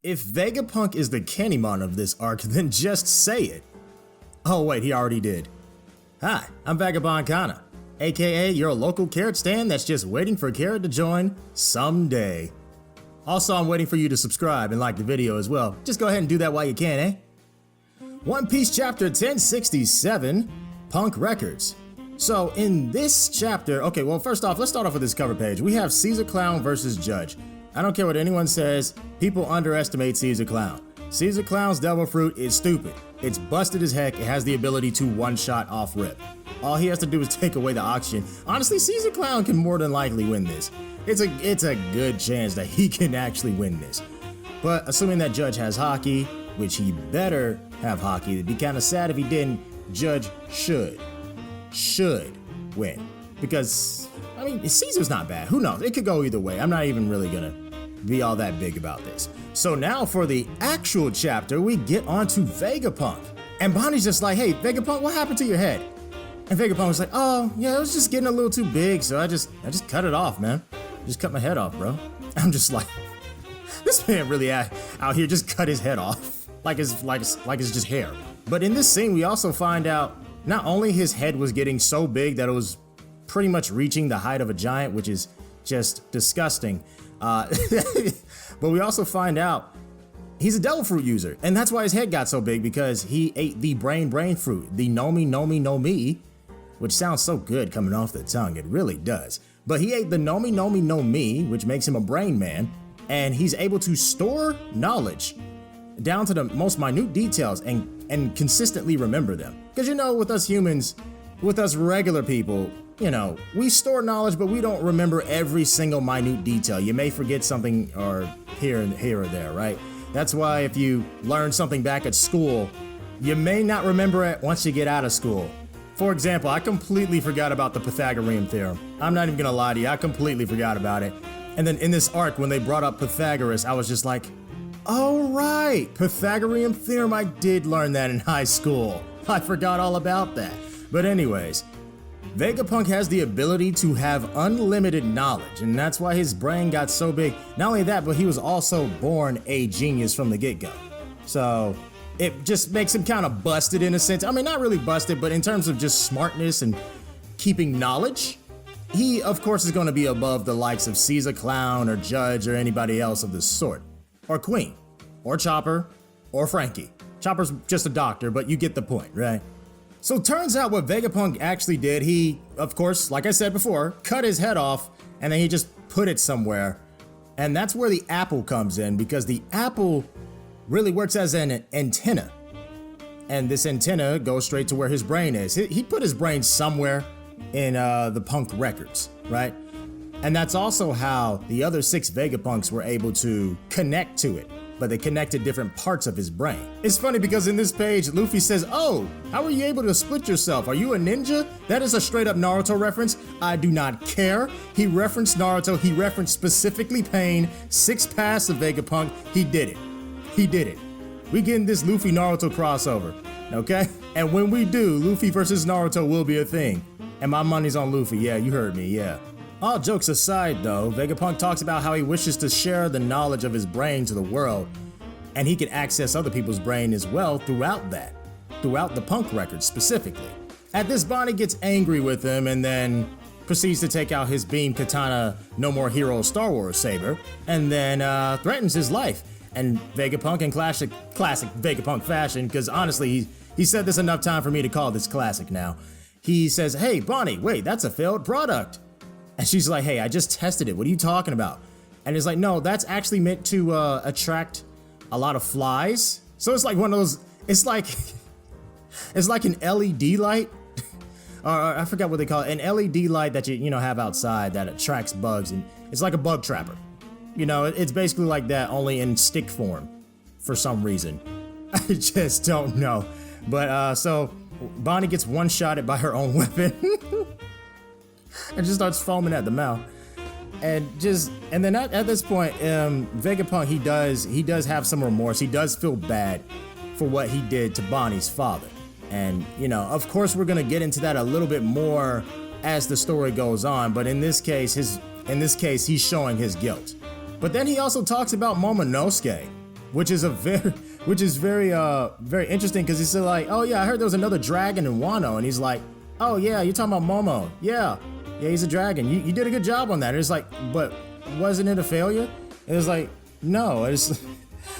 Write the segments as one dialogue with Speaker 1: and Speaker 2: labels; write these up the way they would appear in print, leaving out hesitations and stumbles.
Speaker 1: If Vegapunk is the Kennymon of this arc, then just say it. Oh wait, he already did. Hi, I'm Vagabond Kana, aka your local carrot stand that's just waiting for Carrot to join someday. Also, I'm waiting for you to subscribe and like the video as well. Just go ahead and do that while you can, eh? One Piece chapter 1067, Punk Records. So in this chapter, okay, well first off, let's start off with this cover page. We have Caesar Clown versus Judge. I don't care what anyone says, people underestimate Caesar Clown. Caesar Clown's Devil Fruit is stupid. It's busted as heck, it has the ability to one-shot off rip. All he has to do is take away the oxygen. Honestly, Caesar Clown can more than likely win this. It's a good chance that he can actually win this. But assuming that Judge has hockey, which he better have hockey, it'd be kind of sad if he didn't, Judge should win. Because, I mean, Caesar's not bad. Who knows? It could go either way. I'm not even really gonna be all that big about this. So now for the actual chapter, we get on to Vegapunk. And Bonnie's just like, hey, Vegapunk, what happened to your head? And Vegapunk was like, oh, yeah, it was just getting a little too big, so I just cut it off, man. Just cut my head off, bro. I'm just like, this man really out here just cut his head off. Like it's just hair. But in this scene, we also find out not only his head was getting so big that it was pretty much reaching the height of a giant, which is just disgusting. But we also find out he's a Devil Fruit user, and that's why his head got so big, because he ate the brain fruit, the Nomi Nomi no Mi, which sounds so good coming off the tongue, it really does. But he ate the Nomi Nomi no Mi, which makes him a brain man, and he's able to store knowledge down to the most minute details and consistently remember them. Because you know, with us humans, with us regular people, you know, we store knowledge, but we don't remember every single minute detail. You may forget something or here or there, right? That's why if you learn something back at school, you may not remember it once you get out of school. For example, I completely forgot about the Pythagorean theorem. I'm not even gonna lie to you, I completely forgot about it. And then in this arc, when they brought up Pythagoras, I was just like, oh right, Pythagorean theorem, I did learn that in high school. I forgot all about that. But anyways, Vegapunk has the ability to have unlimited knowledge, and that's why his brain got so big. Not only that, but he was also born a genius from the get-go. So it just makes him kind of busted in a sense. I mean, not really busted, but in terms of just smartness and keeping knowledge, he of course is going to be above the likes of Caesar Clown or Judge or anybody else of this sort. Or Queen, or Chopper, or Frankie. Chopper's just a doctor, but you get the point, right? So turns out what Vegapunk actually did, he, of course, like I said before, cut his head off, and then he just put it somewhere. And that's where the apple comes in, because the apple really works as an antenna. And this antenna goes straight to where his brain is. He put his brain somewhere in the Punk records, right? And that's also how the other 6 Vegapunks were able to connect to it, but they connected different parts of his brain. It's funny because in this page, Luffy says, oh, how were you able to split yourself? Are you a ninja? That is a straight up Naruto reference. I do not care. He referenced Naruto. He referenced specifically Pain, 6 paths of Vegapunk. He did it. He did it. We getting this Luffy Naruto crossover, okay? And when we do, Luffy versus Naruto will be a thing. And my money's on Luffy. Yeah, you heard me, yeah. All jokes aside though, Vegapunk talks about how he wishes to share the knowledge of his brain to the world, and he can access other people's brain as well throughout the Punk records specifically. At this, Bonnie gets angry with him and then proceeds to take out his beam katana No More Heroes Star Wars saber, and then threatens his life. And Vegapunk, in classic Vegapunk fashion, because honestly, he said this enough time for me to call this classic now. He says, hey Bonnie, wait, that's a failed product. And she's like, hey, I just tested it. What are you talking about? And he's like, no, that's actually meant to attract a lot of flies. So it's like one of those, it's like an LED light. or I forgot what they call it. An LED light that you have outside that attracts bugs. And it's like a bug trapper. You know, it's basically like that, only in stick form for some reason. I just don't know. But so Bonnie gets one-shotted by her own weapon. And just starts foaming at the mouth, and then at this point, Vegapunk he does have some remorse. He does feel bad for what he did to Bonnie's father, and of course we're gonna get into that a little bit more as the story goes on. But in this case he's showing his guilt. But then he also talks about Momonosuke, which is very interesting because he's like, oh yeah, I heard there was another dragon in Wano, and he's like, oh yeah, you're talking about Momo, yeah, he's a dragon. You did a good job on that. And it's like, but wasn't it a failure? It was like, no, it's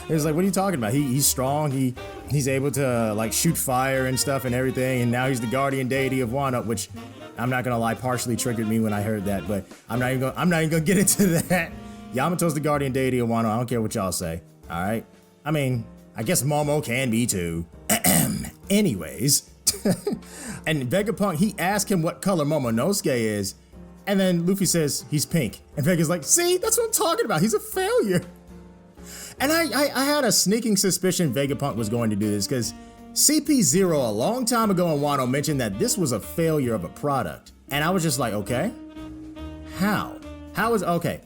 Speaker 1: like, what are you talking about? He's strong. He's able to like shoot fire and stuff and everything, and now he's the guardian deity of Wano, which I'm not gonna lie, partially triggered me when I heard that, but I'm not even gonna get into that. Yamato's the guardian deity of Wano. I don't care what y'all say. All right. I mean, I guess Momo can be too. Anyways, and Vegapunk, he asked him what color Momonosuke is, and then Luffy says he's pink, and Vega's like, see, that's what I'm talking about. He's a failure. And I had a sneaking suspicion Vegapunk was going to do this because CP0 a long time ago in Wano mentioned that this was a failure of a product. And I was just like, okay, how? Okay,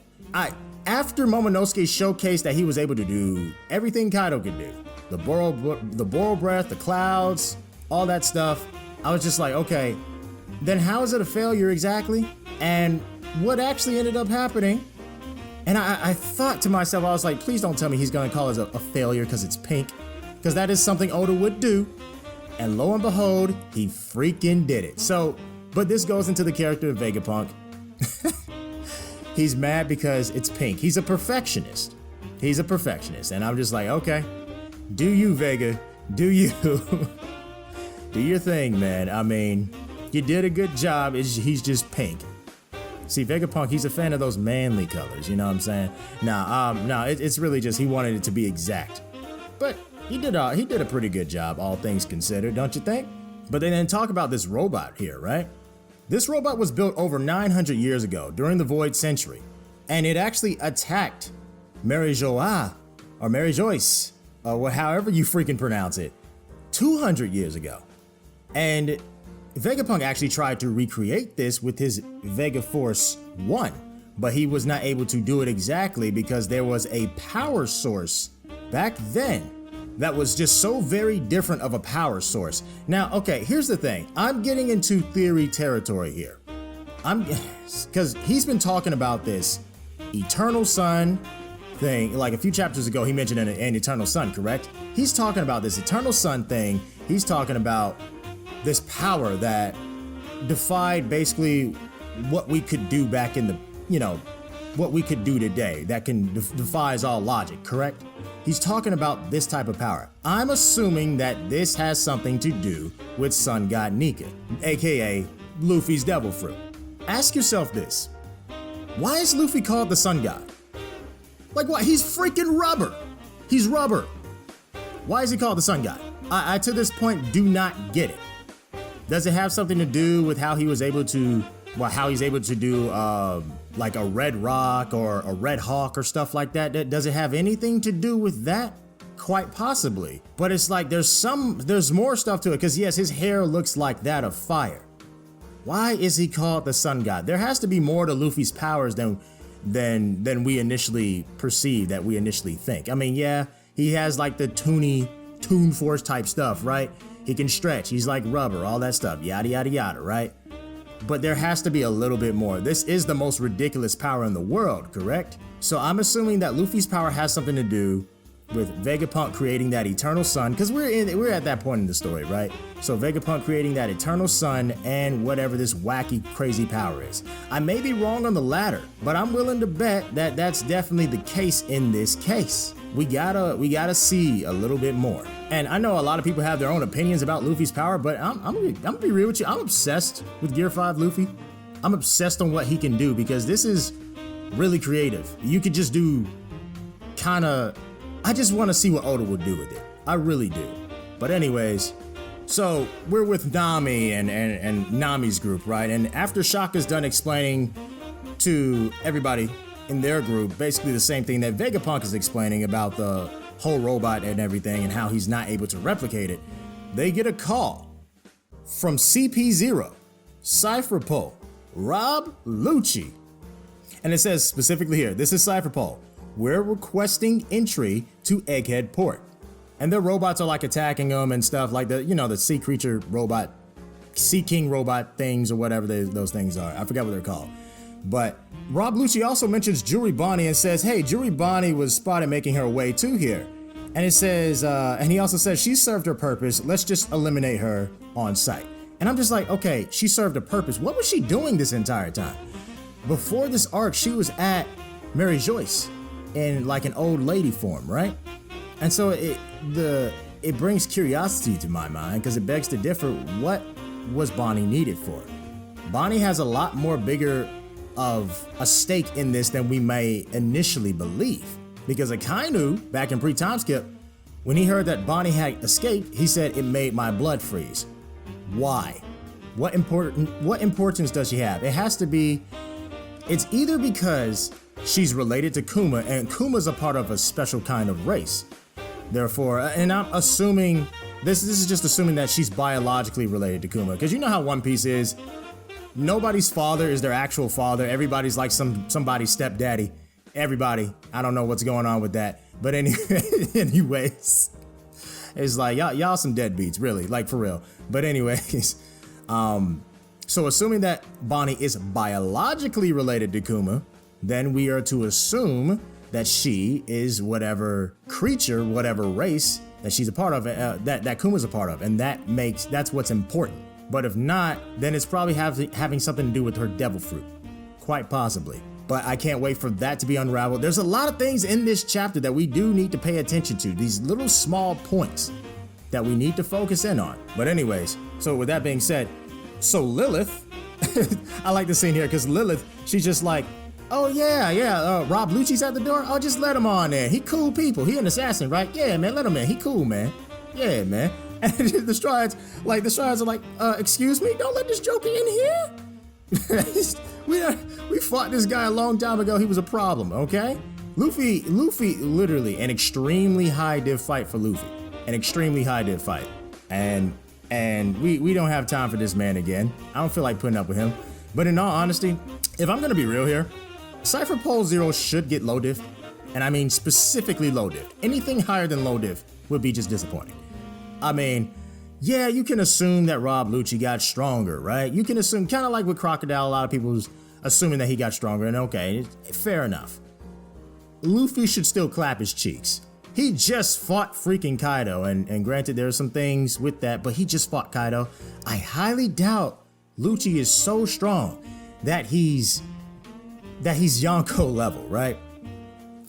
Speaker 1: after Momonosuke showcased that he was able to do everything Kaido could do, the Boro breath, the clouds, all that stuff, I was just like, okay, then how is it a failure exactly? And what actually ended up happening? And I thought to myself, I was like, please don't tell me he's gonna call it a failure because it's pink, because that is something Oda would do. And lo and behold, he freaking did it. So, but this goes into the character of Vegapunk. He's mad because it's pink. He's a perfectionist. And I'm just like, okay, do you, Vega, do you. Do your thing, man. I mean, you did a good job. He's just pink. See, Vegapunk, he's a fan of those manly colors, you know what I'm saying? No, it's really just he wanted it to be exact. But he did a pretty good job, all things considered, don't you think? But they didn't talk about this robot here, right? This robot was built over 900 years ago during the Void Century, and it actually attacked Mary Joa, or Mary Joyce, or however you freaking pronounce it, 200 years ago. And Vegapunk actually tried to recreate this with his Vega Force 1, but he was not able to do it exactly because there was a power source back then that was just so very different of a power source. Now, okay, here's the thing. I'm getting into theory territory here. Because he's been talking about this Eternal Sun thing, like a few chapters ago, he mentioned an Eternal Sun, correct? He's talking about this Eternal Sun thing. He's talking about this power that defied basically what we could do back in the, what we could do today, that defies all logic, correct? He's talking about this type of power. I'm assuming that this has something to do with Sun God Nika, aka Luffy's Devil Fruit. Ask yourself this: why is Luffy called the Sun God? Like what? He's freaking rubber. He's rubber. Why is he called the Sun God? I to this point do not get it. Does it have something to do with how he was able to, how he's able to do like a red rock or a red hawk or stuff like that? Does it have anything to do with that? Quite possibly. But it's like there's more stuff to it, because yes, his hair looks like that of fire. Why is he called the Sun God? There has to be more to Luffy's powers than we initially perceive, that we initially think. I mean, yeah, he has like the Toon Force type stuff, right? He can stretch, he's like rubber, all that stuff, yada yada yada, right? But there has to be a little bit more. This is the most ridiculous power in the world, correct? So I'm assuming that Luffy's power has something to do with Vegapunk creating that Eternal Sun, because we're at that point in the story, right? So Vegapunk creating that Eternal Sun and whatever this wacky, crazy power is. I may be wrong on the latter, but I'm willing to bet that that's definitely the case in this case. We gotta see a little bit more. And I know a lot of people have their own opinions about Luffy's power, but I'm gonna be real with you. I'm obsessed with Gear 5 Luffy. I'm obsessed on what he can do, because this is really creative. You could just do I just want to see what Oda would do with it. I really do. But anyways, so we're with Nami and Nami's group, right? And after Shaka's done explaining to everybody in their group basically the same thing that Vegapunk is explaining about the whole robot and everything and how he's not able to replicate it, they get a call from CP0, Cypher Pole, Rob Lucci. And it says specifically here, this is Cypher Pole. We're requesting entry to Egghead Port. And their robots are like attacking them and stuff like the sea creature robot, sea king robot things or whatever those things are. I forgot what they're called. But Rob Lucci also mentions Juri Bonnie and says, hey, Juri Bonnie was spotted making her way to here. And it says, and he also says she served her purpose. Let's just eliminate her on sight. And I'm just like, okay, she served a purpose. What was she doing this entire time? Before this arc, she was at Mary Joyce in like an old lady form, right? And so it brings curiosity to my mind because it begs to differ. What was Bonnie needed for? Bonnie has a lot more bigger of a stake in this than we may initially believe. Because Akainu, back in pre-time skip, when he heard that Bonnie had escaped, he said it made my blood freeze. Why? What importance does she have? It has to be, it's either because she's related to Kuma, and Kuma's a part of a special kind of race. Therefore, and I'm assuming, this is just assuming that she's biologically related to Kuma, because you know how One Piece is. Nobody's father is their actual father. Everybody's like somebody's stepdaddy. Everybody. I don't know what's going on with that. But anyways, it's like y'all some deadbeats, really, like for real. But anyways, so assuming that Bonnie is biologically related to Kuma, then we are to assume that she is whatever creature, whatever race that she's a part of, that Kuma's a part of, and that's what's important. But if not, then it's probably having something to do with her devil fruit, quite possibly. But I can't wait for that to be unraveled. There's a lot of things in this chapter that we do need to pay attention to, these little small points that we need to focus in on. But anyways, so with that being said, so Lilith, I like the scene here because Lilith, she's just like, oh yeah, Rob Lucci's at the door. I'll just let him on in. He cool people. He an assassin, right? Yeah, man, let him in. He cool, man. Yeah, man. And the Strides are like, excuse me, don't let this joker in here. We fought this guy a long time ago. He was a problem, okay? Luffy, literally an extremely high div fight for Luffy. An extremely high div fight. And we don't have time for this man again. I don't feel like putting up with him. But in all honesty, if I'm gonna be real here, Cypher Pole Zero should get low diff. And I mean specifically low diff. Anything higher than low diff would be just disappointing. I mean, yeah, you can assume that Rob Lucci got stronger, right? You can assume, kind of like with Crocodile, a lot of people was assuming that he got stronger, and okay, fair enough. Luffy should still clap his cheeks. He just fought freaking Kaido, and granted, there are some things with that, but he just fought Kaido. I highly doubt Lucci is so strong that he's Yonko level, right?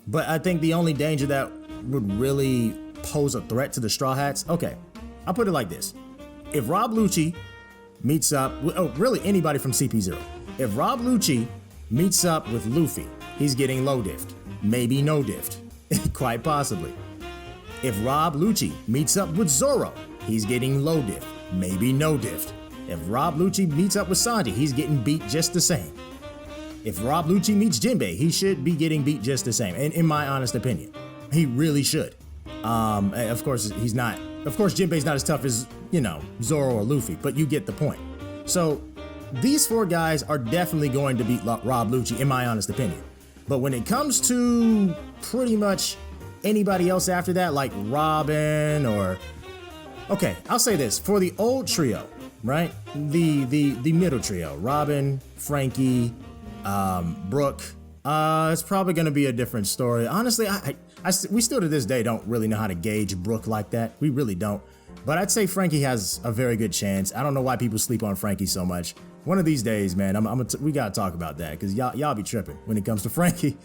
Speaker 1: But I think the only danger that would really pose a threat to the Straw Hats, okay, I'll put it like this. If Rob Lucci meets up, really anybody from CP0, if Rob Lucci meets up with Luffy, he's getting low diffed, maybe no diffed, quite possibly. If Rob Lucci meets up with Zoro, he's getting low diff, maybe no diffed. If Rob Lucci meets up with Sanji, he's getting beat just the same. If Rob Lucci meets Jinbei, he should be getting beat just the same, in my honest opinion. He really should. Of course, he's not. Of course, Jinbei's not as tough as, Zoro or Luffy, but you get the point. So, these four guys are definitely going to beat Rob Lucci, in my honest opinion. But when it comes to pretty much anybody else after that, like Robin or... Okay, I'll say this. For the old trio, right? The middle trio, Robin, Frankie, Brooke, it's probably going to be a different story. Honestly, we still to this day don't really know how to gauge Brooke like that. We really don't. But I'd say Frankie has a very good chance. I don't know why people sleep on Frankie so much. One of these days, man, we gotta talk about that because y'all be tripping when it comes to Frankie.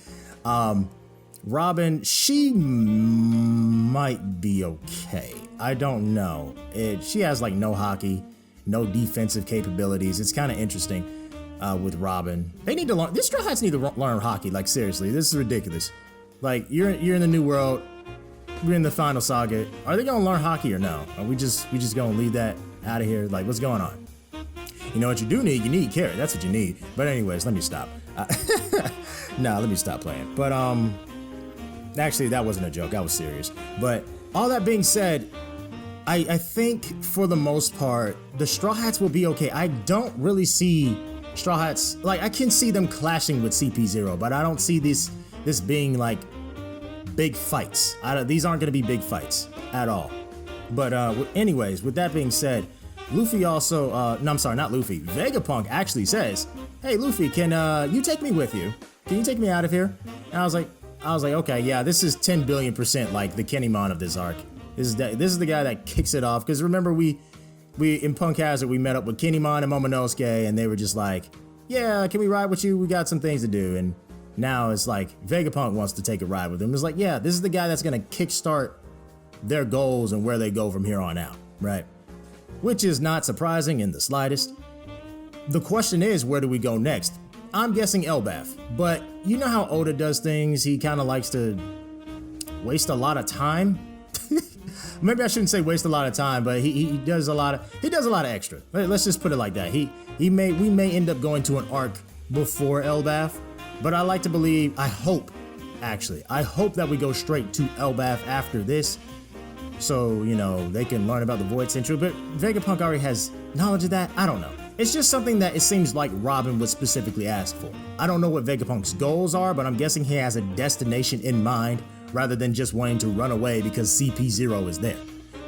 Speaker 1: Robin, she might be okay. I don't know. She has like no hockey, no defensive capabilities. It's kind of interesting with Robin. They need to learn. These Straw Hats need to learn hockey. Like seriously, this is ridiculous. Like you're in the new world. We're in the final saga. Are they gonna learn hockey or no? Are we just gonna leave that out of here? Like what's going on? You know what you do need? You need carrot. That's what you need. But anyways, let me stop. Let me stop playing. But actually that wasn't a joke. I was serious. But all that being said, I think for the most part, the Straw Hats will be okay. I don't really see Straw Hats, like I can see them clashing with CP0, but I don't see this being like big fights. These aren't going to be big fights at all. But anyways, with that being said, Luffy also, I'm sorry, not Luffy. Vegapunk actually says, hey Luffy, can you take me with you? Can you take me out of here? And I was like, I was like, okay, yeah, this is 10 billion% like the Kinemon of this arc. This is the guy that kicks it off. Because remember, we in Punk Hazard, we met up with Kinemon and Momonosuke, and they were just like, yeah, can we ride with you? We got some things to do. And now it's like Vegapunk wants to take a ride with him. It's like, yeah, this is the guy that's going to kickstart their goals and where they go from here on out, right? Which is not surprising in the slightest. The question is, where do we go next? I'm guessing Elbaf, but you know how Oda does things. He kind of likes to waste a lot of time. Maybe I shouldn't say waste a lot of time, but he does a lot of extra. Let's just put it like that. We may end up going to an arc before Elbaf, but I like to believe, I hope that we go straight to Elbaf after this. So, you know, they can learn about the Void Central, but Vegapunk already has knowledge of that. I don't know. It's just something that it seems like Robin would specifically ask for. I don't know what Vegapunk's goals are, but I'm guessing he has a destination in mind rather than just wanting to run away because CP0 is there.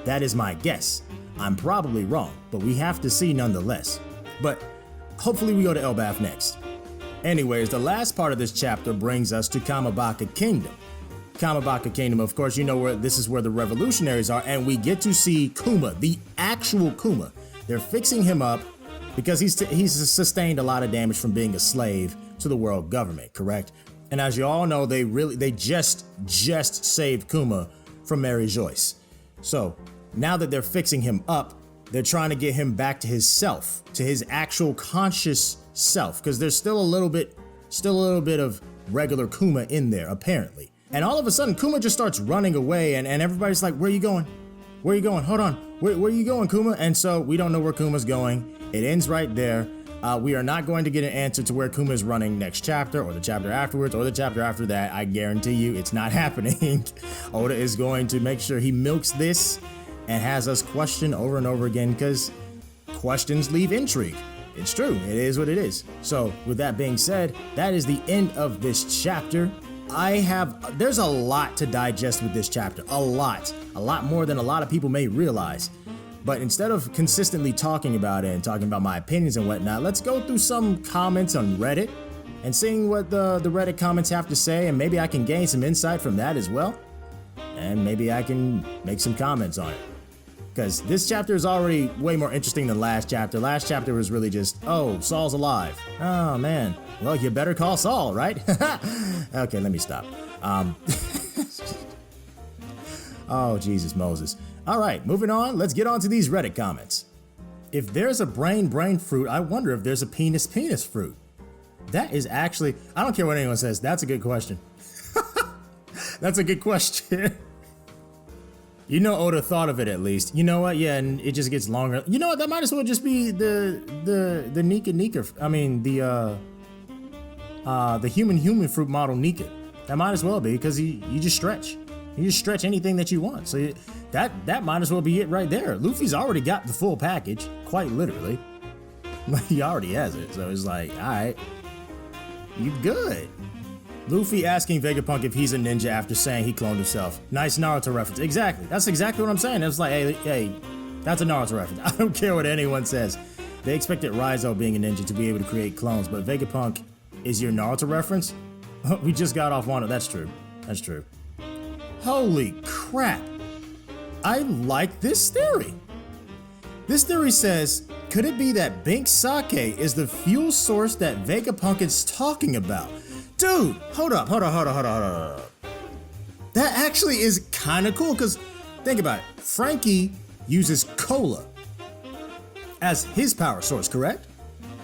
Speaker 1: That is my guess. I'm probably wrong, but we have to see nonetheless. But hopefully we go to Elbaf next. Anyways, the last part of this chapter brings us to Kamabaka Kingdom. Kamabaka Kingdom, of course, you know where this is where the revolutionaries are, and we get to see Kuma, the actual Kuma. They're fixing him up because he's sustained a lot of damage from being a slave to the world government, correct? And as you all know, they just saved Kuma from Mary Joyce. So now that they're fixing him up, they're trying to get him back to his self, to his actual conscious self, because there's still a little bit of regular Kuma in there, apparently. And all of a sudden, Kuma just starts running away, and everybody's like, where are you going? Where are you going? Hold on. Where are you going, Kuma? And so we don't know where Kuma's going. It ends right there. We are not going to get an answer to where Kuma's running next chapter, or the chapter afterwards, or the chapter after that. I guarantee you it's not happening. Oda is going to make sure he milks this and has us question over and over again, because questions leave intrigue. It's true. It is what it is. So with that being said, that is the end of this chapter. There's a lot to digest with this chapter. A lot more than a lot of people may realize. But instead of consistently talking about it and talking about my opinions and whatnot, let's go through some comments on Reddit and seeing what the Reddit comments have to say, and maybe I can gain some insight from that as well. And maybe I can make some comments on it. Because this chapter is already way more interesting than last chapter. Last chapter was really just, oh, Saul's alive. Oh, man. Well, you better call Saul, right? Okay, let me stop. Oh, Jesus, Moses. All right, moving on. Let's get on to these Reddit comments. If there's a brain fruit, I wonder if there's a penis fruit. That is actually, I don't care what anyone says. That's a good question. That's a good question. You know, Oda thought of it at least. You know what? Yeah, and it just gets longer. You know what? That might as well just be the Nika. I mean, the human fruit model Nika. That might as well be, because you just stretch. You just stretch anything that you want. So that might as well be it right there. Luffy's already got the full package, quite literally. He already has it. So it's like, all right, you good. Luffy asking Vegapunk if he's a ninja after saying he cloned himself. Nice Naruto reference. Exactly. That's exactly what I'm saying. It's like, hey, that's a Naruto reference. I don't care what anyone says. They expected Raizo being a ninja to be able to create clones, but Vegapunk is your Naruto reference? We just got off Wano. That's true. That's true. Holy crap. I like this theory. This theory says, could it be that Bink Sake is the fuel source that Vegapunk is talking about? Dude, hold up. That actually is kind of cool, because think about it. Frankie uses cola as his power source, correct?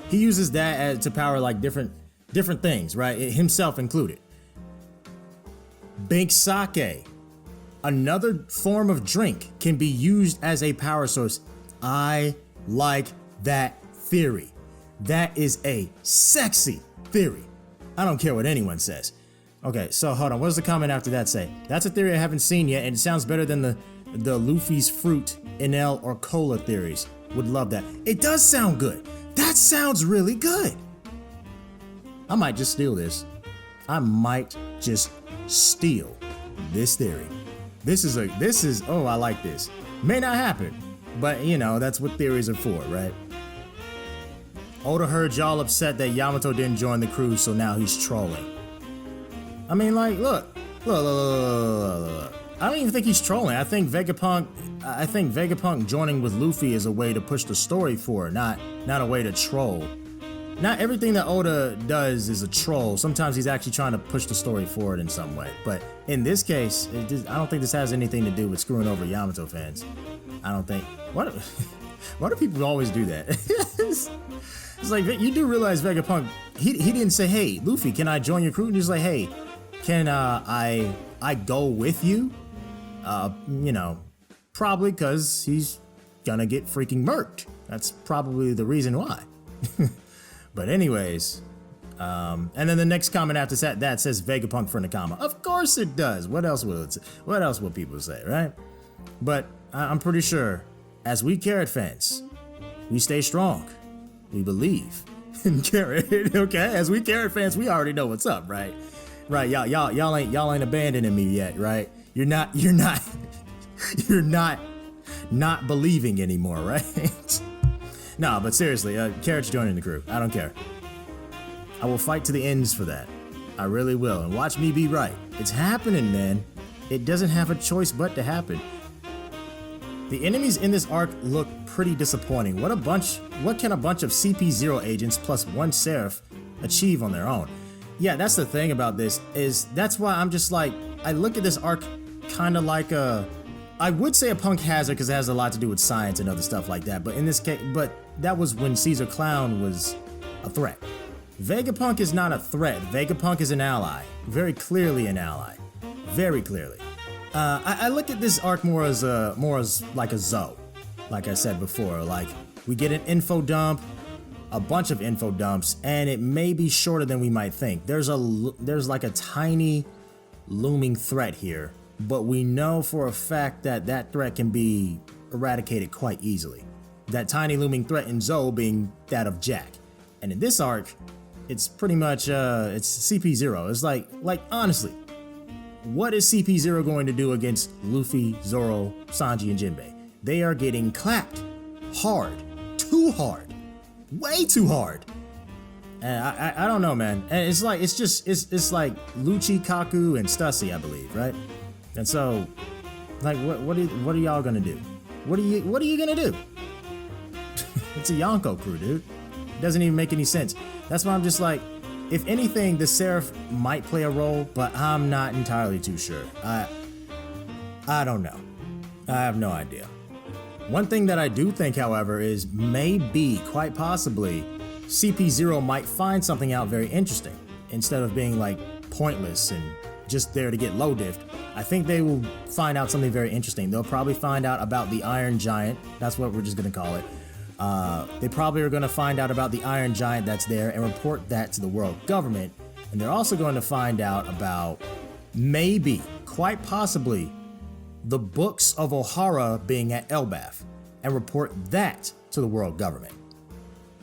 Speaker 1: He uses that to power like different things, right? Himself included. Bink Sake, another form of drink, can be used as a power source. I like that theory. That is a sexy theory. I don't care what anyone says. Okay, so hold on. What does the comment after that say? That's a theory I haven't seen yet, and it sounds better than the Luffy's fruit, NL, or cola theories. Would love that. It does sound good. That sounds really good. I might just steal this. I might just steal this theory. This is, oh, I like this. May not happen, but you know, that's what theories are for, right? Oda heard y'all upset that Yamato didn't join the crew, so now he's trolling. I mean, like, look, Look. I don't even think he's trolling. I think Vegapunk joining with Luffy is a way to push the story forward, not a way to troll. Not everything that Oda does is a troll. Sometimes he's actually trying to push the story forward in some way. But in this case, I don't think this has anything to do with screwing over Yamato fans. I don't think. Why do people always do that? It's like, you do realize Vegapunk, he didn't say, hey, Luffy, can I join your crew? And he's like, hey, can I go with you? You know, probably because he's gonna get freaking murked. That's probably the reason why. But anyways, and then the next comment after that says Vegapunk for Nakama. Of course it does. What else will people say, right? But I'm pretty sure, as we Carrot fans, we stay strong. We believe in Carrot. Okay, as we Carrot fans, we already know what's up, right? Right, y'all ain't abandoning me yet, right? You're not not believing anymore, right? No, but seriously, Carrot's joining the crew. I don't care. I will fight to the ends for that. I really will. And watch me be right. It's happening, man. It doesn't have a choice but to happen. The enemies in this arc look pretty disappointing. What can a bunch of CP0 agents plus one Seraph achieve on their own? Yeah, that's the thing about this, that's why I'm just like, I look at this arc kind of like I would say a punk hazard because it has a lot to do with science and other stuff like that, but in this case, that was when Caesar Clown was a threat. Vegapunk is not a threat. Vegapunk is an ally. Very clearly an ally. Very clearly. I look at this arc more as like a Zoe. Like I said before, like we get an info dump, a bunch of info dumps, and it may be shorter than we might think. There's like a tiny looming threat here, but we know for a fact that threat can be eradicated quite easily. That tiny looming threat in Zoe being that of Jack. And in this arc, it's pretty much it's CP0. It's like honestly, what is CP0 going to do against Luffy, Zoro, Sanji, and Jinbei? They are getting clapped hard, too hard, way too hard. And I don't know, man. And it's like Lucci, Kaku, and Stussy, I believe, right? And so, like, what are y'all gonna do? What are you gonna do? It's a Yonko crew, dude. It doesn't even make any sense. That's why I'm just like, if anything, the Seraph might play a role, but I'm not entirely too sure. I don't know. I have no idea. One thing that I do think, however, is maybe, quite possibly, CP0 might find something out very interesting instead of being like pointless and just there to get low diffed. I think they will find out something very interesting. They'll probably find out about the Iron Giant. That's what we're just gonna call it. They probably are gonna find out about the Iron Giant that's there and report that to the world government. And they're also going to find out about maybe, quite possibly, the books of Ohara being at Elbaf and report that to the world government.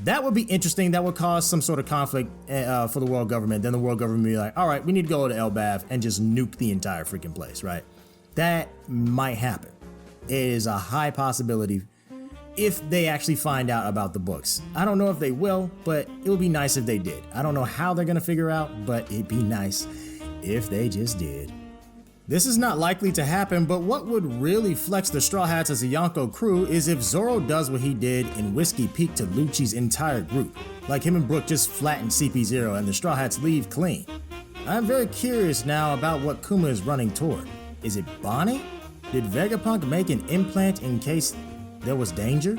Speaker 1: That would be interesting. That would cause some sort of conflict for the world government. Then the world government would be like, all right, we need to go to Elbaf and just nuke the entire freaking place, right? That might happen. It is a high possibility if they actually find out about the books. I don't know if they will, but it would be nice if they did. I don't know how they're gonna figure out, but it'd be nice if they just did. This is not likely to happen, but what would really flex the Straw Hats as a Yonko crew is if Zoro does what he did in Whiskey Peak to Lucci's entire group. Like him and Brook just flatten CP0 and the Straw Hats leave clean. I'm very curious now about what Kuma is running toward. Is it Bonnie? Did Vegapunk make an implant in case there was danger?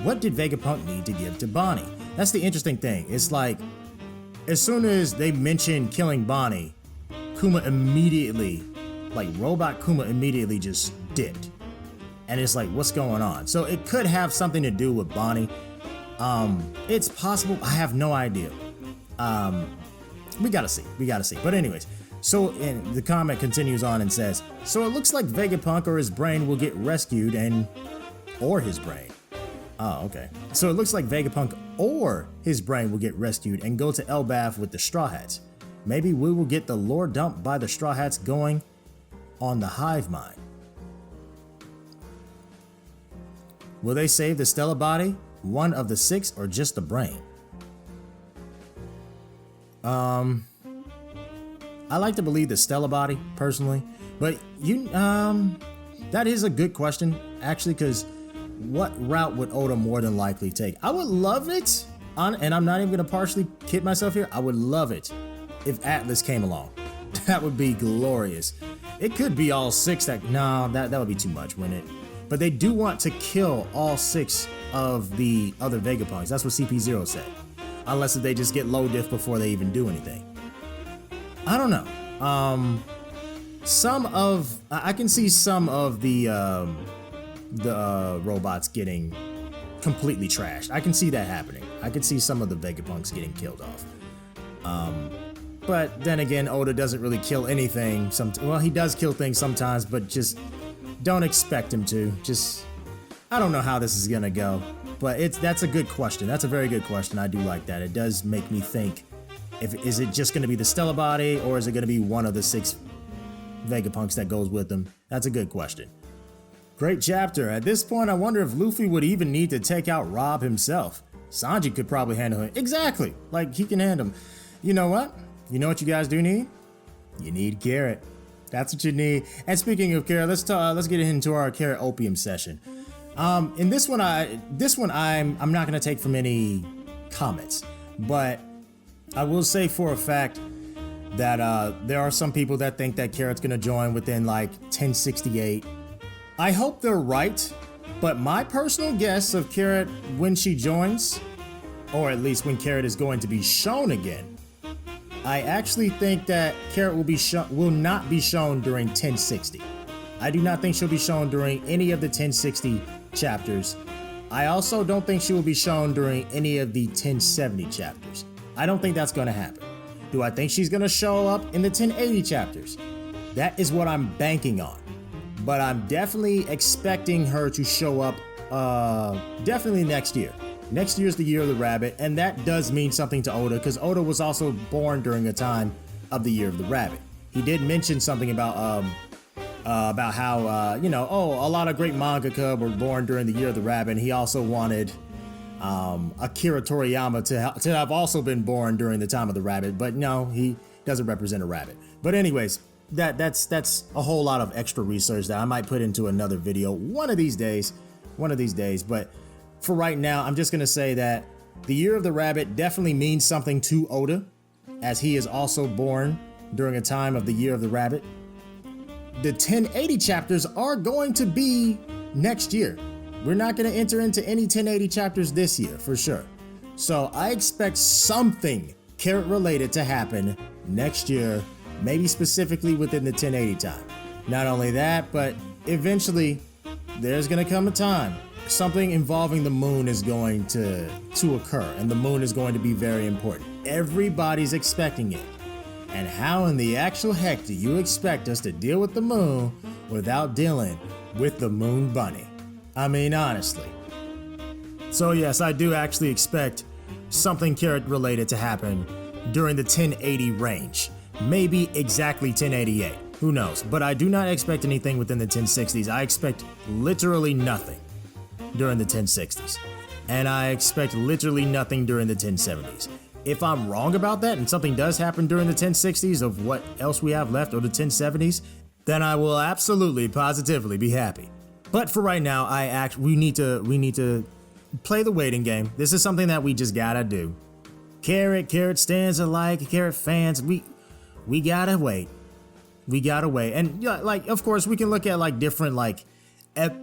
Speaker 1: What did Vegapunk need to give to Bonnie? That's the interesting thing. It's like, as soon as they mention killing Bonnie, Kuma immediately, like Robot Kuma immediately just dipped. And it's like, what's going on? So it could have something to do with Bonnie. It's possible, I have no idea. We gotta see. But anyways, so the comment continues on and says, so it looks like Vegapunk or his brain will get rescued or his brain. Oh, okay. So it looks like Vegapunk or his brain will get rescued and go to Elbaf with the Straw Hats. Maybe we will get the lore dump by the Straw Hats going on the hive mind. Will they save the Stella body, one of the 6, or just the brain? I I like to believe the Stella body, personally. But that is a good question, actually, because what route would Oda more than likely take? I would love it, and I'm not even gonna partially kid myself here, I would love it if Atlas came along. That would be glorious. It could be all 6 that would be too much, wouldn't it? But they do want to kill all 6 of the other Vegapunks. That's what CP0 said. Unless they just get low diff before they even do anything. I don't know. I can see some of the robots getting completely trashed. I can see that happening. I can see some of the Vegapunks getting killed off. But then again, Oda doesn't really kill anything. Well, he does kill things sometimes, but just don't expect him to. I don't know how this is gonna go. But that's a good question. That's a very good question. I do like that. It does make me think, is it just gonna be the Stella body, or is it gonna be one of the 6 Vegapunks that goes with them? That's a good question. Great chapter. At this point, I wonder if Luffy would even need to take out Rob himself. Sanji could probably handle him. Exactly. Like, he can handle him. You know what? You know what you guys do need? You need Carrot. That's what you need. And speaking of Carrot, let's get into our Carrot Opium session. In this one, I'm not gonna take from any comments, but I will say for a fact that there are some people that think that Carrot's gonna join within like 1068. I hope they're right, but my personal guess of Carrot when she joins, or at least when Carrot is going to be shown again, I actually think that Carrot will not be shown during 1060. I do not think she'll be shown during any of the 1060 chapters. I also don't think she will be shown during any of the 1070 chapters. I don't think that's going to happen. Do I think she's going to show up in the 1080 chapters? That is what I'm banking on. But I'm definitely expecting her to show up definitely next year. Next year's the Year of the Rabbit, and that does mean something to Oda, because Oda was also born during a time of the Year of the Rabbit. He did mention something about how, a lot of great mangaka were born during the Year of the Rabbit, and he also wanted Akira Toriyama to have also been born during the time of the rabbit, but no, he doesn't represent a rabbit. But anyways, that's a whole lot of extra research that I might put into another video one of these days, but for right now, I'm just gonna say that the Year of the Rabbit definitely means something to Oda, as he is also born during a time of the Year of the Rabbit. The 1080 chapters are going to be next year. We're not going to enter into any 1080 chapters this year, for sure. So I expect something Carrot related to happen next year, maybe specifically within the 1080 time. Not only that, but eventually there's going to come a time something involving the moon is going to occur, and the moon is going to be very important. Everybody's expecting it. And how in the actual heck do you expect us to deal with the moon without dealing with the moon bunny? I mean, honestly. So yes, I do actually expect something Carrot related to happen during the 1080 range. Maybe exactly 1088, who knows? But I do not expect anything within the 1060s. I expect literally nothing during the 1060s. And I expect literally nothing during the 1070s. If I'm wrong about that and something does happen during the 1060s of what else we have left, or the 1070s, then I will absolutely, positively be happy. But for right now, we need to play the waiting game. This is something that we just gotta do. Carrot stands alike, Carrot fans, we gotta wait. We gotta wait. And yeah, like, of course, we can look at like different like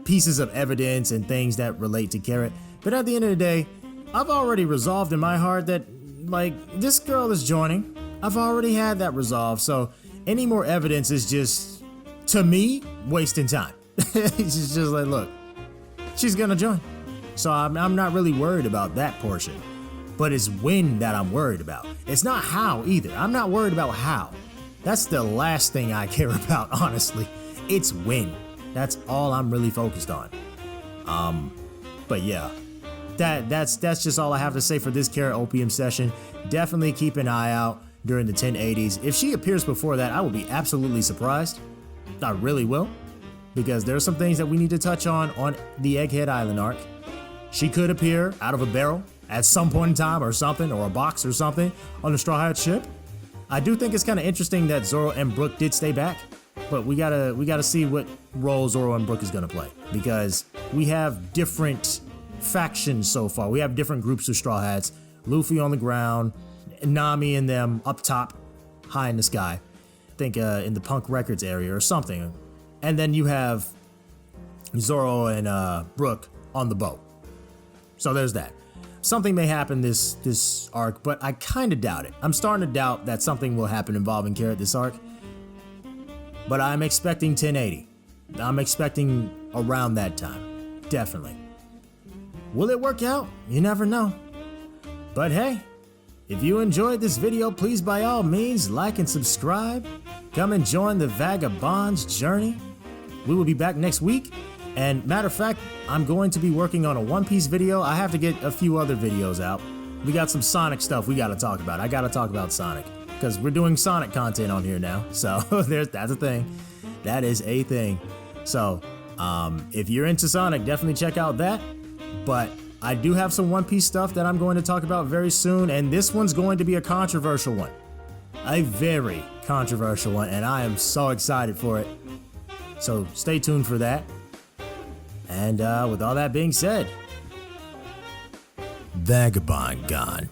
Speaker 1: pieces of evidence and things that relate to Carrot. But at the end of the day, I've already resolved in my heart that like this girl is joining. I've already had that resolved. So any more evidence is just, to me, wasting time. It's just like, look, she's gonna join. So I'm not really worried about that portion. But it's when that I'm worried about. It's not how either. I'm not worried about how. That's the last thing I care about, honestly. It's when. That's all I'm really focused on. But yeah, that's just all I have to say for this Carrot Opium session. Definitely keep an eye out during the 1080s. If she appears before that, I will be absolutely surprised. I really will, because there are some things that we need to touch on the Egghead Island arc. She could appear out of a barrel at some point in time or something, or a box or something on the Straw Hat ship. I do think it's kind of interesting that Zoro and Brook did stay back, but we gotta see what role Zoro and Brook is gonna play, because we have different factions so far. We have different groups of Straw Hats. Luffy on the ground, Nami and them up top, high in the sky. I think in the Punk Records area or something. And then you have Zoro and Brook on the boat. So there's that. Something may happen this arc, but I kind of doubt it. I'm starting to doubt that something will happen involving Carrot this arc. But I'm expecting 1080. I'm expecting around that time. Definitely. Will it work out? You never know. But hey, if you enjoyed this video, please by all means like and subscribe. Come and join the Vagabond's journey. We will be back next week. And matter of fact, I'm going to be working on a One Piece video. I have to get a few other videos out. We got some Sonic stuff we got to talk about. I got to talk about Sonic because we're doing Sonic content on here now. So that's a thing. That is a thing. So if you're into Sonic, definitely check out that. But I do have some One Piece stuff that I'm going to talk about very soon, and this one's going to be a controversial one. A very controversial one, and I am so excited for it. So stay tuned for that. And with all that being said, Vagabond gone.